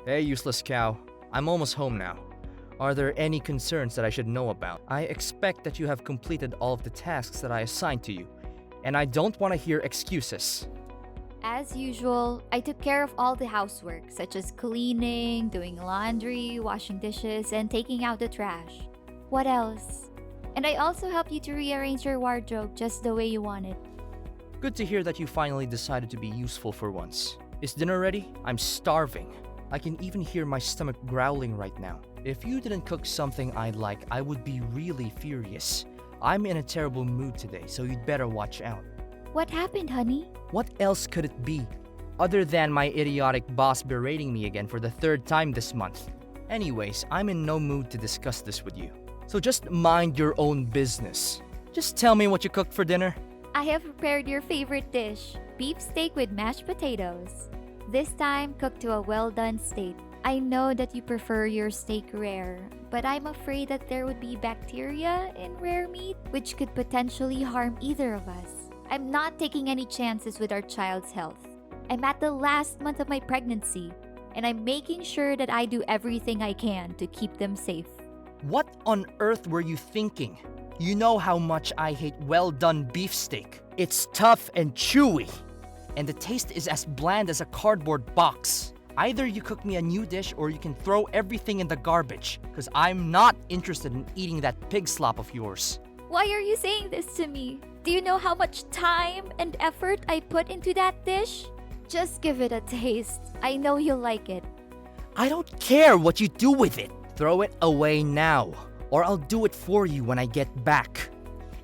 Hey, useless cow. I'm almost home now. Are there any concerns that I should know about? I expect that you have completed all of the tasks that I assigned to you, and I don't want to hear excuses. As usual, I took care of all the housework, such as cleaning, doing laundry, washing dishes, and taking out the trash. What else? And I also helped you to rearrange your wardrobe just the way you want it. Good to hear that you finally decided to be useful for once. Is dinner ready? I'm starving. I can even hear my stomach growling right now. If you didn't cook something I'd like, I would be really furious. I'm in a terrible mood today, so you'd better watch out. What happened, honey? What else could it be? Other than my idiotic boss berating me again for the third time this month. Anyways, I'm in no mood to discuss this with you. So just mind your own business. Just tell me what you cooked for dinner. I have prepared your favorite dish, beef steak with mashed potatoes. This time, cooked to a well-done state. I know that you prefer your steak rare, but I'm afraid that there would be bacteria in rare meat, which could potentially harm either of us. I'm not taking any chances with our child's health. I'm at the last month of my pregnancy, and I'm making sure that I do everything I can to keep them safe. What on earth were you thinking? You know how much I hate well-done beefsteak. It's tough and chewy, and the taste is as bland as a cardboard box. Either you cook me a new dish or you can throw everything in the garbage, because I'm not interested in eating that pig slop of yours. Why are you saying this to me? Do you know how much time and effort I put into that dish? Just give it a taste. I know you'll like it. I don't care what you do with it. Throw it away now, or I'll do it for you when I get back.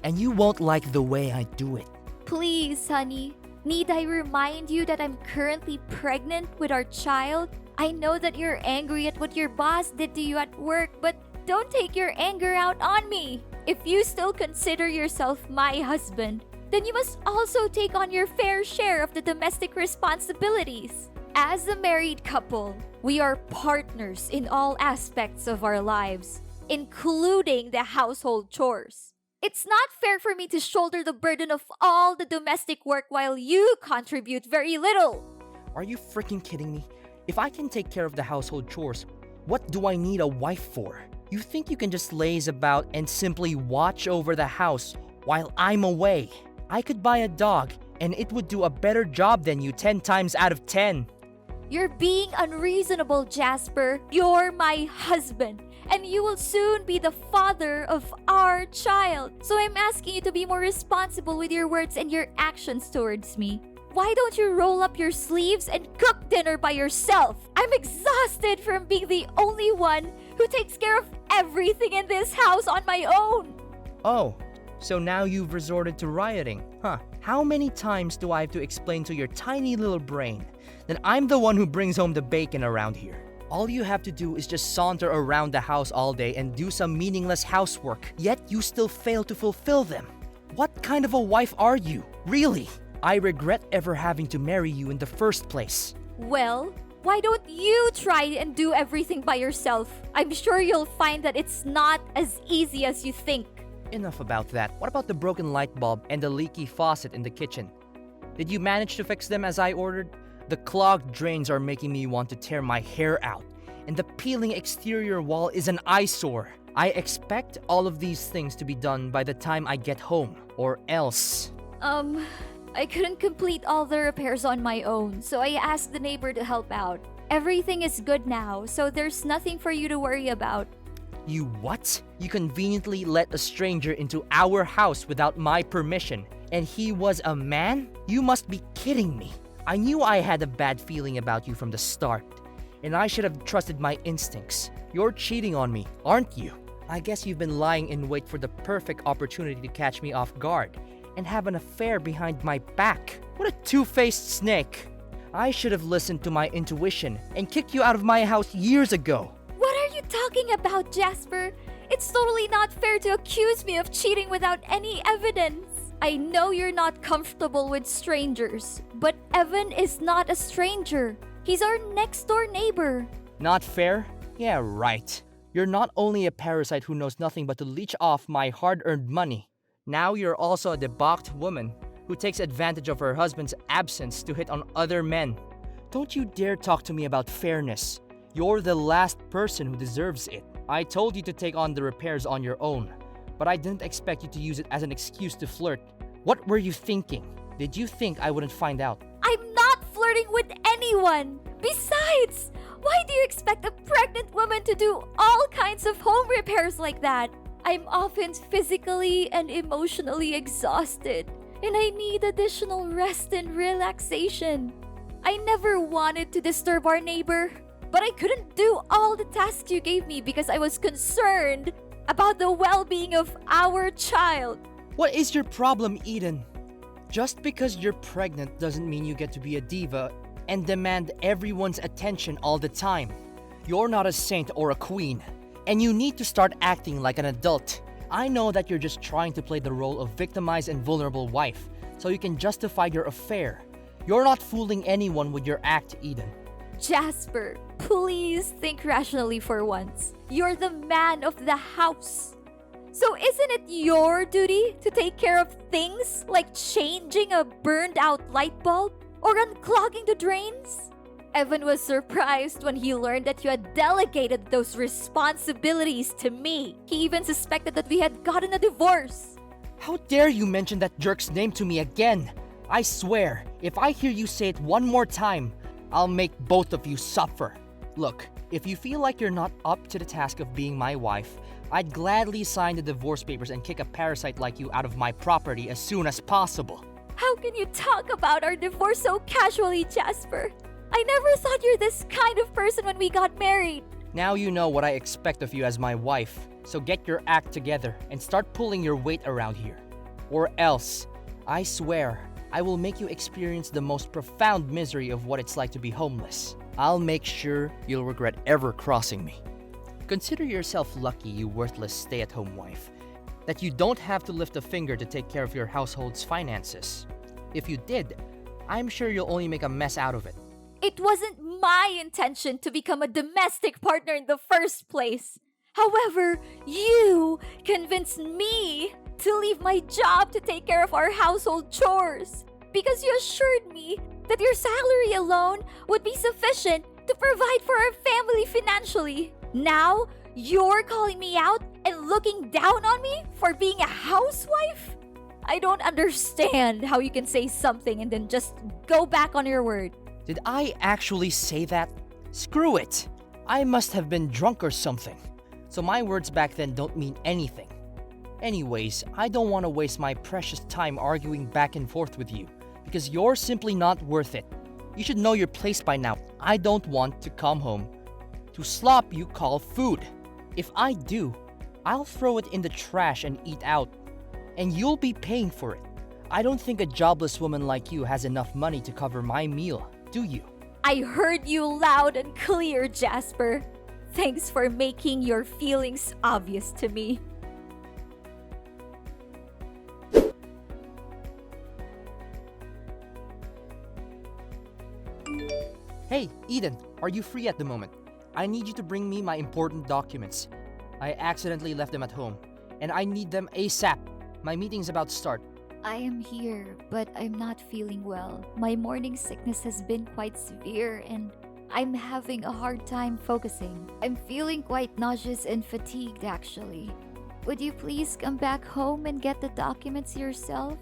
And you won't like the way I do it. Please, honey. Need I remind you that I'm currently pregnant with our child? I know that you're angry at what your boss did to you at work, but don't take your anger out on me. If you still consider yourself my husband, then you must also take on your fair share of the domestic responsibilities. As a married couple, we are partners in all aspects of our lives, including the household chores. It's not fair for me to shoulder the burden of all the domestic work while you contribute very little. Are you freaking kidding me? If I can take care of the household chores, what do I need a wife for? You think you can just laze about and simply watch over the house while I'm away? I could buy a dog and it would do a better job than you 10 times out of 10. You're being unreasonable, Jasper. You're my husband, and you will soon be the father of our child. So I'm asking you to be more responsible with your words and your actions towards me. Why don't you roll up your sleeves and cook dinner by yourself? I'm exhausted from being the only one who takes care of everything in this house on my own. Oh, so now you've resorted to rioting, huh? How many times do I have to explain to your tiny little brain that I'm the one who brings home the bacon around here? All you have to do is just saunter around the house all day and do some meaningless housework, yet you still fail to fulfill them. What kind of a wife are you? Really? I regret ever having to marry you in the first place. Well, why don't you try and do everything by yourself? I'm sure you'll find that it's not as easy as you think. Enough about that. What about the broken light bulb and the leaky faucet in the kitchen? Did you manage to fix them as I ordered? The clogged drains are making me want to tear my hair out, and the peeling exterior wall is an eyesore. I expect all of these things to be done by the time I get home, or else. I couldn't complete all the repairs on my own, so I asked the neighbor to help out. Everything is good now, so there's nothing for you to worry about. You what? You conveniently let a stranger into our house without my permission, and he was a man? You must be kidding me. I knew I had a bad feeling about you from the start, and I should have trusted my instincts. You're cheating on me, aren't you? I guess you've been lying in wait for the perfect opportunity to catch me off guard and have an affair behind my back. What a two-faced snake. I should have listened to my intuition and kicked you out of my house years ago. What are you talking about, Jasper? It's totally not fair to accuse me of cheating without any evidence. I know you're not comfortable with strangers, but Evan is not a stranger. He's our next-door neighbor. Not fair? Yeah, right. You're not only a parasite who knows nothing but to leech off my hard-earned money. Now you're also a debauched woman who takes advantage of her husband's absence to hit on other men. Don't you dare talk to me about fairness. You're the last person who deserves it. I told you to take on the repairs on your own, but I didn't expect you to use it as an excuse to flirt. What were you thinking? Did you think I wouldn't find out? I'm not flirting with anyone! Besides, why do you expect a pregnant woman to do all kinds of home repairs like that? I'm often physically and emotionally exhausted, and I need additional rest and relaxation. I never wanted to disturb our neighbor, but I couldn't do all the tasks you gave me because I was concerned about the well-being of our child. What is your problem, Eden? Just because you're pregnant doesn't mean you get to be a diva and demand everyone's attention all the time. You're not a saint or a queen, and you need to start acting like an adult. I know that you're just trying to play the role of victimized and vulnerable wife, so you can justify your affair. You're not fooling anyone with your act, Eden. Jasper, please think rationally for once. You're the man of the house. So isn't it your duty to take care of things like changing a burned out light bulb or unclogging the drains? Evan was surprised when he learned that you had delegated those responsibilities to me. He even suspected that we had gotten a divorce. How dare you mention that jerk's name to me again? I swear, if I hear you say it one more time, I'll make both of you suffer. Look, if you feel like you're not up to the task of being my wife, I'd gladly sign the divorce papers and kick a parasite like you out of my property as soon as possible. How can you talk about our divorce so casually, Jasper? I never thought you're this kind of person when we got married. Now you know what I expect of you as my wife, so get your act together and start pulling your weight around here. Or else, I swear, I will make you experience the most profound misery of what it's like to be homeless. I'll make sure you'll regret ever crossing me. Consider yourself lucky, you worthless stay-at-home wife, that you don't have to lift a finger to take care of your household's finances. If you did, I'm sure you'll only make a mess out of it. It wasn't my intention to become a domestic partner in the first place. However, you convinced me to leave my job to take care of our household chores because you assured me that your salary alone would be sufficient to provide for our family financially. Now, you're calling me out and looking down on me for being a housewife? I don't understand how you can say something and then just go back on your word. Did I actually say that? Screw it! I must have been drunk or something. So my words back then don't mean anything. Anyways, I don't want to waste my precious time arguing back and forth with you, because you're simply not worth it. You should know your place by now. I don't want to come home to slop you call food. If I do, I'll throw it in the trash and eat out, and you'll be paying for it. I don't think a jobless woman like you has enough money to cover my meal, do you? I heard you loud and clear, Jasper. Thanks for making your feelings obvious to me. Hey, Eden, are you free at the moment? I need you to bring me my important documents. I accidentally left them at home, and I need them ASAP. My meeting's about to start. I am here, but I'm not feeling well. My morning sickness has been quite severe and I'm having a hard time focusing. I'm feeling quite nauseous and fatigued actually. Would you please come back home and get the documents yourself?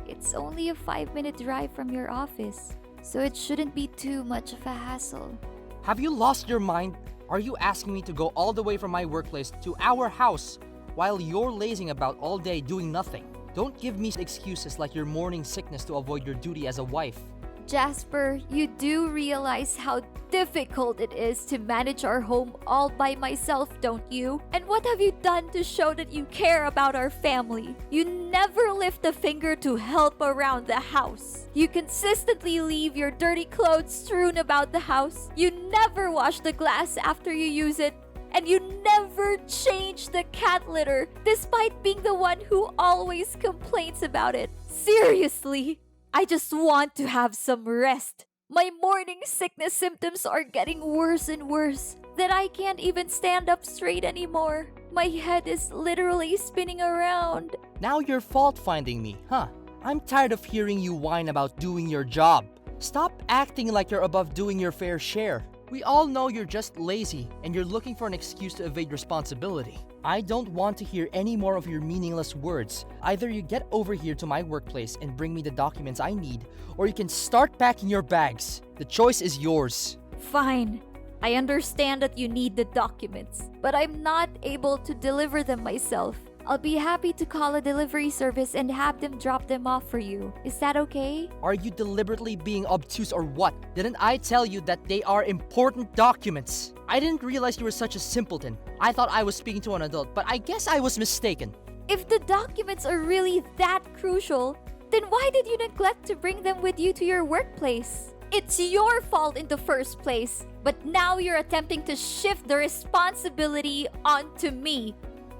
It's only a 5-minute drive from your office, so it shouldn't be too much of a hassle. Have you lost your mind? Are you asking me to go all the way from my workplace to our house while you're lazing about all day doing nothing? Don't give me excuses like your morning sickness to avoid your duty as a wife. Jasper, you do realize how difficult it is to manage our home all by myself, don't you? And what have you done to show that you care about our family? You never lift a finger to help around the house. You consistently leave your dirty clothes strewn about the house. You never wash the glass after you use it. And you never change the cat litter, despite being the one who always complains about it. Seriously, I just want to have some rest. My morning sickness symptoms are getting worse and worse, that I can't even stand up straight anymore. My head is literally spinning around. Now you're fault-finding me, huh? I'm tired of hearing you whine about doing your job. Stop acting like you're above doing your fair share. We all know you're just lazy and you're looking for an excuse to evade responsibility. I don't want to hear any more of your meaningless words. Either you get over here to my workplace and bring me the documents I need, or you can start packing your bags. The choice is yours. Fine. I understand that you need the documents, but I'm not able to deliver them myself. I'll be happy to call a delivery service and have them drop them off for you. Is that okay? Are you deliberately being obtuse or what? Didn't I tell you that they are important documents? I didn't realize you were such a simpleton. I thought I was speaking to an adult, but I guess I was mistaken. If the documents are really that crucial, then why did you neglect to bring them with you to your workplace? It's your fault in the first place, but now you're attempting to shift the responsibility onto me.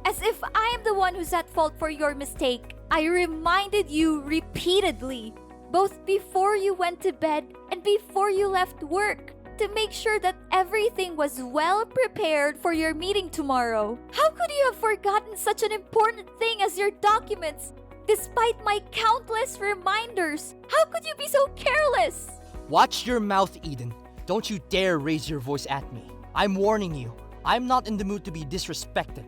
As if I am the one who's at fault for your mistake. I reminded you repeatedly, both before you went to bed and before you left work, to make sure that everything was well prepared for your meeting tomorrow. How could you have forgotten such an important thing as your documents, despite my countless reminders? How could you be so careless? Watch your mouth, Eden. Don't you dare raise your voice at me. I'm warning you, I'm not in the mood to be disrespected.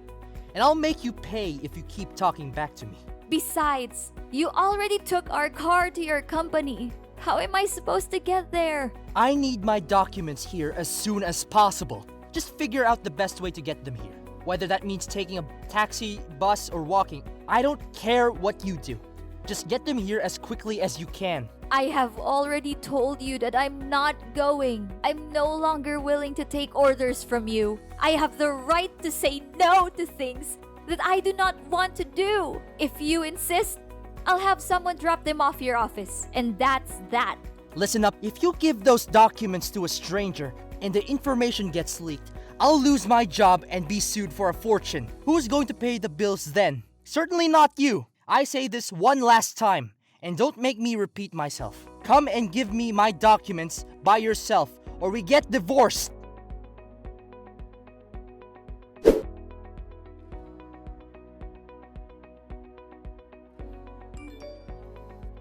And I'll make you pay if you keep talking back to me. Besides, you already took our car to your company. How am I supposed to get there? I need my documents here as soon as possible. Just figure out the best way to get them here. Whether that means taking a taxi, bus, or walking, I don't care what you do. Just get them here as quickly as you can. I have already told you that I'm not going. I'm no longer willing to take orders from you. I have the right to say no to things that I do not want to do. If you insist, I'll have someone drop them off your office. And that's that. Listen up, if you give those documents to a stranger and the information gets leaked, I'll lose my job and be sued for a fortune. Who's going to pay the bills then? Certainly not you. I say this one last time. And don't make me repeat myself. Come and give me my documents by yourself, or we get divorced.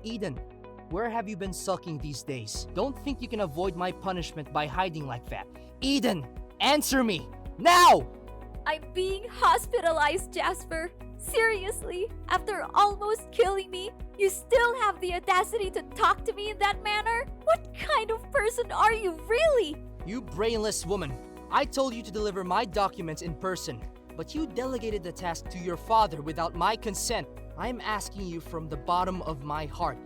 Eden, where have you been sulking these days? Don't think you can avoid my punishment by hiding like that. Eden, answer me, now! I'm being hospitalized, Jasper. Seriously, after almost killing me, you still have the audacity to talk to me in that manner? What kind of person are you really? You brainless woman. I told you to deliver my documents in person, but you delegated the task to your father without my consent. I'm asking you from the bottom of my heart.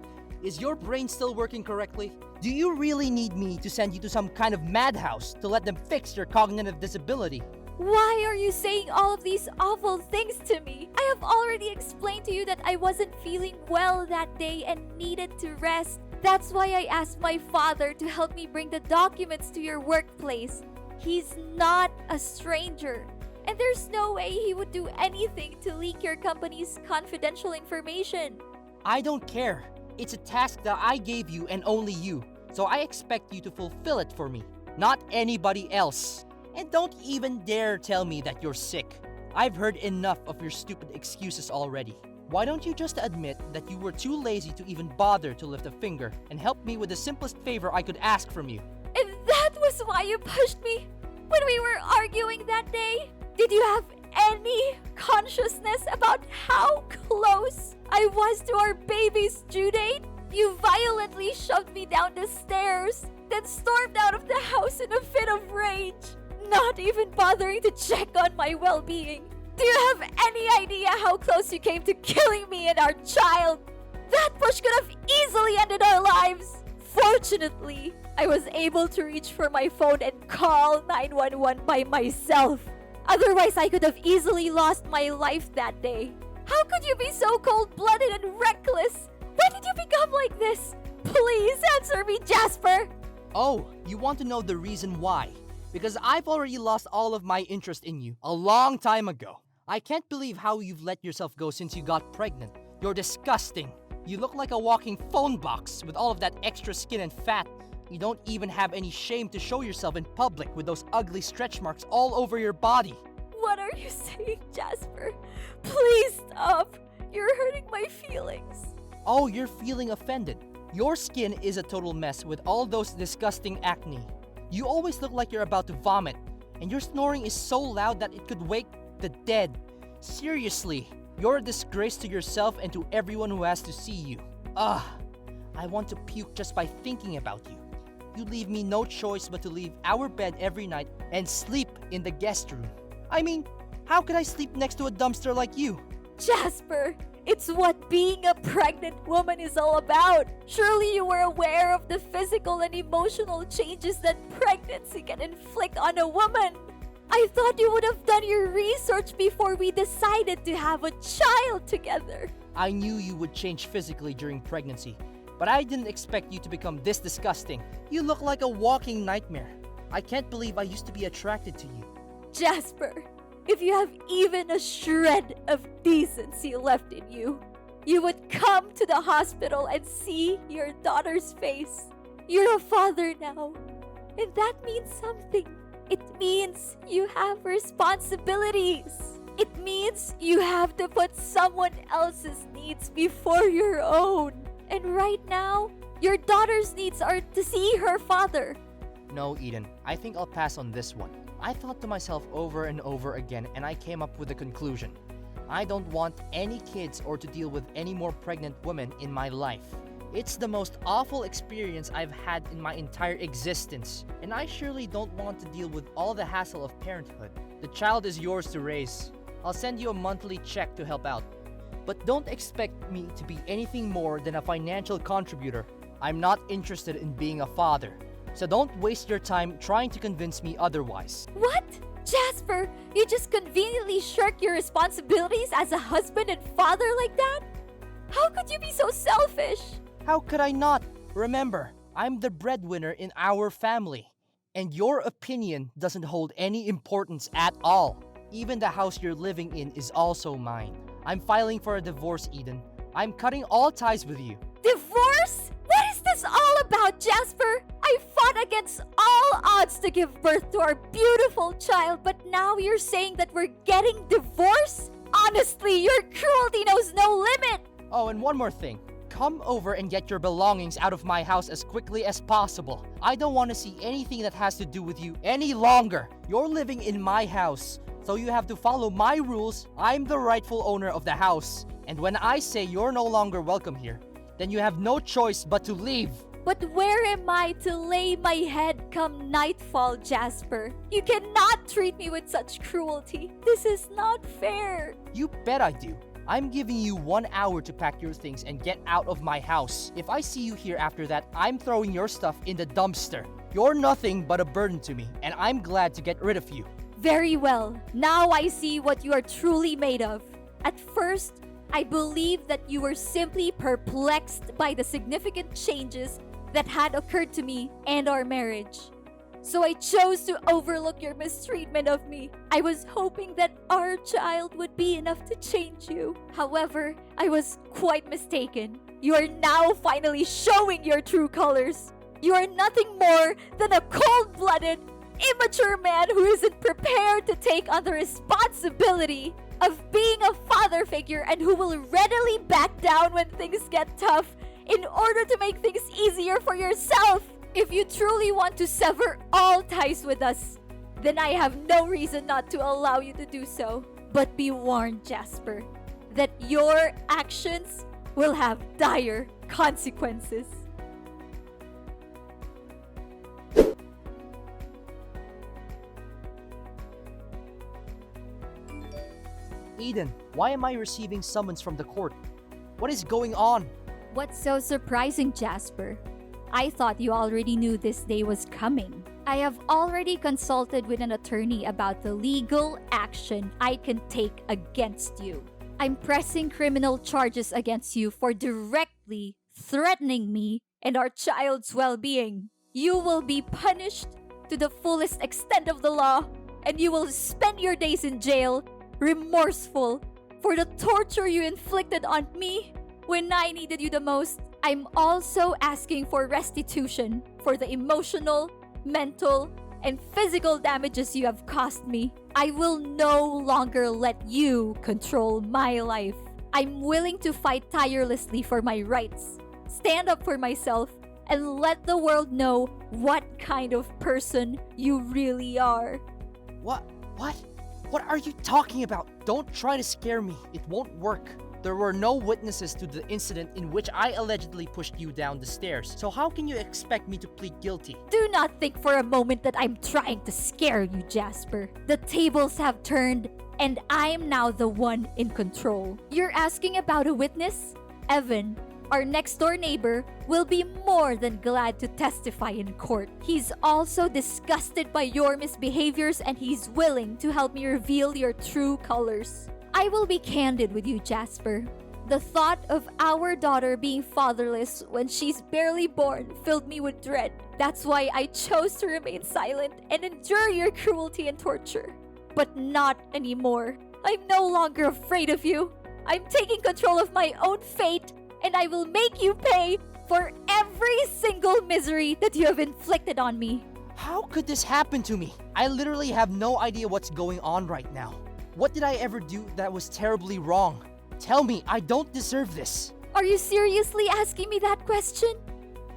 Is your brain still working correctly? Do you really need me to send you to some kind of madhouse to let them fix your cognitive disability? Why are you saying all of these awful things to me? I have already explained to you that I wasn't feeling well that day and needed to rest. That's why I asked my father to help me bring the documents to your workplace. He's not a stranger, and there's no way he would do anything to leak your company's confidential information. I don't care. It's a task that I gave you and only you, so I expect you to fulfill it for me, not anybody else. And don't even dare tell me that you're sick. I've heard enough of your stupid excuses already. Why don't you just admit that you were too lazy to even bother to lift a finger and help me with the simplest favor I could ask from you? And that was why you pushed me when we were arguing that day? Did you have any consciousness about how close I was to our baby's due date? You violently shoved me down the stairs, then stormed out of the house in a fit of rage, not even bothering to check on my well-being. Do you have any idea how close you came to killing me and our child? That push could have easily ended our lives. Fortunately, I was able to reach for my phone and call 911 by myself. Otherwise, I could have easily lost my life that day. How could you be so cold-blooded and reckless? When did you become like this? Please answer me, Jasper! Oh, you want to know the reason why? Because I've already lost all of my interest in you a long time ago. I can't believe how you've let yourself go since you got pregnant. You're disgusting. You look like a walking phone box with all of that extra skin and fat. You don't even have any shame to show yourself in public with those ugly stretch marks all over your body. What are you saying, Jasper? Please stop. You're hurting my feelings. Oh, you're feeling offended. Your skin is a total mess with all those disgusting acne. You always look like you're about to vomit, and your snoring is so loud that it could wake the dead. Seriously, you're a disgrace to yourself and to everyone who has to see you. I want to puke just by thinking about you. You leave me no choice but to leave our bed every night and sleep in the guest room. I mean, how could I sleep next to a dumpster like you? Jasper, it's what being a pregnant woman is all about. Surely you were aware of the physical and emotional changes that pregnancy can inflict on a woman. I thought you would have done your research before we decided to have a child together. I knew you would change physically during pregnancy, but I didn't expect you to become this disgusting. You look like a walking nightmare. I can't believe I used to be attracted to you. Jasper, if you have even a shred of decency left in you, you would come to the hospital and see your daughter's face. You're a father now, and that means something. It means you have responsibilities. It means you have to put someone else's needs before your own. And right now, your daughter's needs are to see her father. No, Eden, I think I'll pass on this one. I thought to myself over and over again, and I came up with a conclusion. I don't want any kids or to deal with any more pregnant women in my life. It's the most awful experience I've had in my entire existence, and I surely don't want to deal with all the hassle of parenthood. The child is yours to raise. I'll send you a monthly check to help out. But don't expect me to be anything more than a financial contributor. I'm not interested in being a father. So don't waste your time trying to convince me otherwise. What? Jasper, you just conveniently shirk your responsibilities as a husband and father like that? How could you be so selfish? How could I not? Remember, I'm the breadwinner in our family. And your opinion doesn't hold any importance at all. Even the house you're living in is also mine. I'm filing for a divorce, Eden. I'm cutting all ties with you. Divorce? What is this all about, Jasper? I fought against all odds to give birth to our beautiful child, but now you're saying that we're getting divorced? Honestly, your cruelty knows no limit! Oh, and one more thing. Come over and get your belongings out of my house as quickly as possible. I don't want to see anything that has to do with you any longer. You're living in my house, so you have to follow my rules. I'm the rightful owner of the house. And when I say you're no longer welcome here, then you have no choice but to leave. But where am I to lay my head come nightfall, Jasper? You cannot treat me with such cruelty. This is not fair. You bet I do. I'm giving you 1 hour to pack your things and get out of my house. If I see you here after that, I'm throwing your stuff in the dumpster. You're nothing but a burden to me, and I'm glad to get rid of you. Very well. Now I see what you are truly made of. At first, I believed that you were simply perplexed by the significant changes that had occurred to me and our marriage. So I chose to overlook your mistreatment of me. I was hoping that our child would be enough to change you. However, I was quite mistaken. You are now finally showing your true colors. You are nothing more than a cold-blooded, immature man who isn't prepared to take on the responsibility of being a father figure and who will readily back down when things get tough in order to make things easier for yourself. If you truly want to sever all ties with us, then I have no reason not to allow you to do so. But be warned, Jasper, that your actions will have dire consequences. Eden, why am I receiving summons from the court? What is going on? What's so surprising, Jasper? I thought you already knew this day was coming. I have already consulted with an attorney about the legal action I can take against you. I'm pressing criminal charges against you for directly threatening me and our child's well-being. You will be punished to the fullest extent of the law, and you will spend your days in jail, remorseful for the torture you inflicted on me when I needed you the most. I'm also asking for restitution for the emotional, mental, and physical damages you have caused me. I will no longer let you control my life. I'm willing to fight tirelessly for my rights, stand up for myself, and let the world know what kind of person you really are. What? What are you talking about? Don't try to scare me. It won't work. There were no witnesses to the incident in which I allegedly pushed you down the stairs. So how can you expect me to plead guilty? Do not think for a moment that I'm trying to scare you, Jasper. The tables have turned, and I'm now the one in control. You're asking about a witness? Evan, our next-door neighbor, will be more than glad to testify in court. He's also disgusted by your misbehaviors, and he's willing to help me reveal your true colors. I will be candid with you, Jasper. The thought of our daughter being fatherless when she's barely born filled me with dread. That's why I chose to remain silent and endure your cruelty and torture. But not anymore. I'm no longer afraid of you. I'm taking control of my own fate, and I will make you pay for every single misery that you have inflicted on me. How could this happen to me? I literally have no idea what's going on right now. What did I ever do that was terribly wrong? Tell me, I don't deserve this. Are you seriously asking me that question?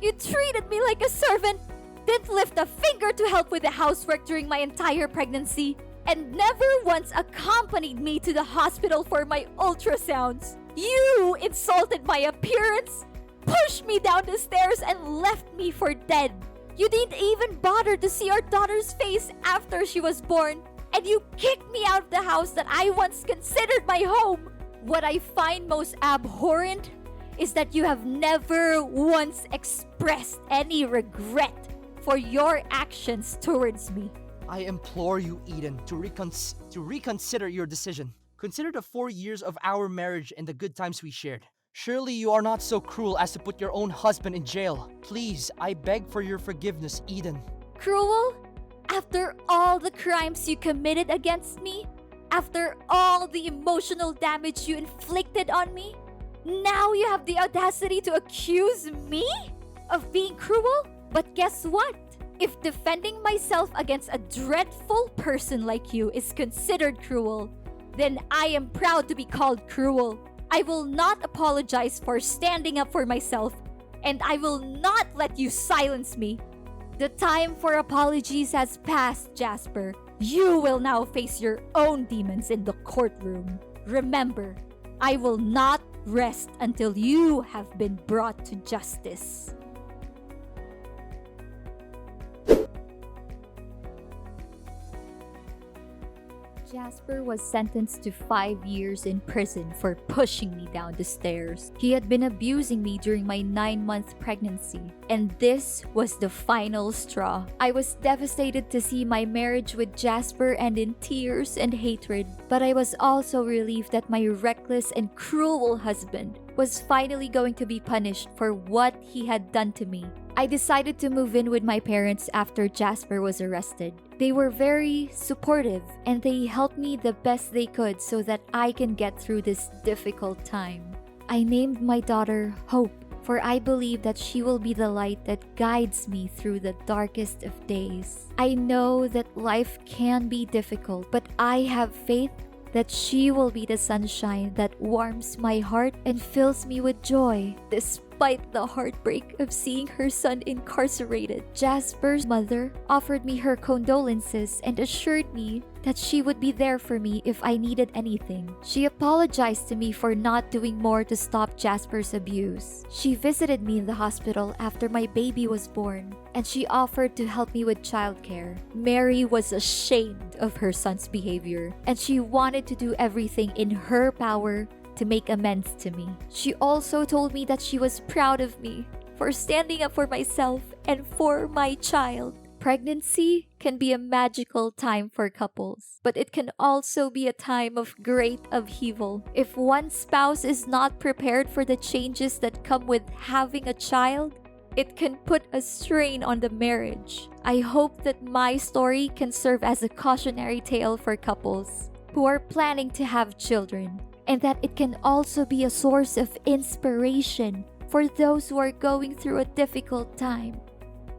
You treated me like a servant, didn't lift a finger to help with the housework during my entire pregnancy, and never once accompanied me to the hospital for my ultrasounds. You insulted my appearance, pushed me down the stairs, and left me for dead. You didn't even bother to see our daughter's face after she was born. And you kicked me out of the house that I once considered my home. What I find most abhorrent is that you have never once expressed any regret for your actions towards me. I implore you, Eden, to reconsider your decision. Consider the 4 years of our marriage and the good times we shared. Surely you are not so cruel as to put your own husband in jail. Please, I beg for your forgiveness, Eden. Cruel? After all the crimes you committed against me? After all the emotional damage you inflicted on me? Now you have the audacity to accuse me of being cruel? But guess what? If defending myself against a dreadful person like you is considered cruel, then I am proud to be called cruel. I will not apologize for standing up for myself, and I will not let you silence me. The time for apologies has passed, Jasper. You will now face your own demons in the courtroom. Remember, I will not rest until you have been brought to justice. Jasper was sentenced to 5 years in prison for pushing me down the stairs. He had been abusing me during my 9-month pregnancy, and this was the final straw. I was devastated to see my marriage with Jasper end in tears and hatred, but I was also relieved that my reckless and cruel husband was finally going to be punished for what he had done to me. I decided to move in with my parents after Jasper was arrested. They were very supportive, and they helped me the best they could so that I can get through this difficult time. I named my daughter Hope, for I believe that she will be the light that guides me through the darkest of days. I know that life can be difficult, but I have faith that she will be the sunshine that warms my heart and fills me with joy. Despite the heartbreak of seeing her son incarcerated, Jasper's mother offered me her condolences and assured me that she would be there for me if I needed anything. She apologized to me for not doing more to stop Jasper's abuse. She visited me in the hospital after my baby was born, and she offered to help me with childcare. Mary was ashamed of her son's behavior, and she wanted to do everything in her power to make amends to me. She also told me that she was proud of me for standing up for myself and for my child. Pregnancy can be a magical time for couples, but it can also be a time of great upheaval. If one spouse is not prepared for the changes that come with having a child, it can put a strain on the marriage. I hope that my story can serve as a cautionary tale for couples who are planning to have children, and that it can also be a source of inspiration for those who are going through a difficult time.